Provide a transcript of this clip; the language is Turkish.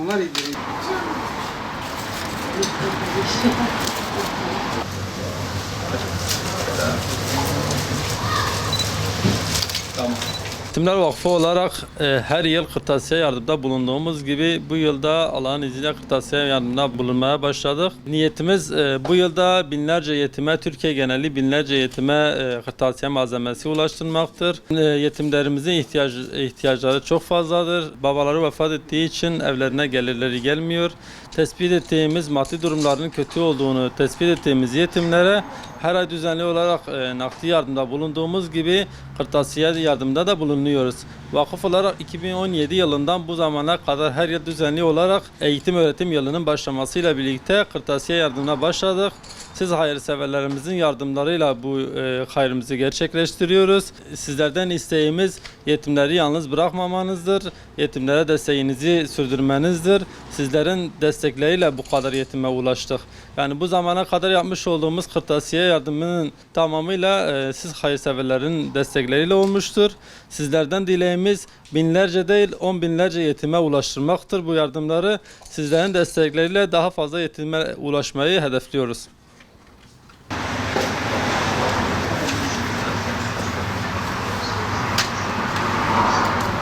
Onlar ilgili. Tamam. Yetimler Vakfı olarak her yıl kırtasiye yardımda bulunduğumuz gibi bu yılda Allah'ın izniyle kırtasiye yardımda bulunmaya başladık. Niyetimiz bu yılda binlerce yetime, Türkiye geneli binlerce yetime kırtasiye malzemesi ulaştırmaktır. Yetimlerimizin ihtiyaçları çok fazladır. Babaları vefat ettiği için evlerine gelirleri gelmiyor. Tespit ettiğimiz maddi durumlarının kötü olduğunu tespit ettiğimiz yetimlere her ay düzenli olarak nakdi yardımda bulunduğumuz gibi kırtasiye yardımda da bulunuyoruz. Vakıf olarak 2017 yılından bu zamana kadar her yıl düzenli olarak eğitim öğretim yılının başlamasıyla birlikte kırtasiye yardımına başladık. Siz hayırseverlerimizin yardımlarıyla bu hayrımızı gerçekleştiriyoruz. Sizlerden isteğimiz yetimleri yalnız bırakmamanızdır. Yetimlere desteğinizi sürdürmenizdir. Sizlerin destekleriyle bu kadar yetime ulaştık. Yani bu zamana kadar yapmış olduğumuz kırtasiye yardımının tamamıyla siz hayırseverlerin destekleriyle olmuştur. Sizlerden dileğimiz binlerce değil 10 binlerce yetime ulaştırmaktır bu yardımları. Sizlerin destekleriyle daha fazla yetime ulaşmayı hedefliyoruz.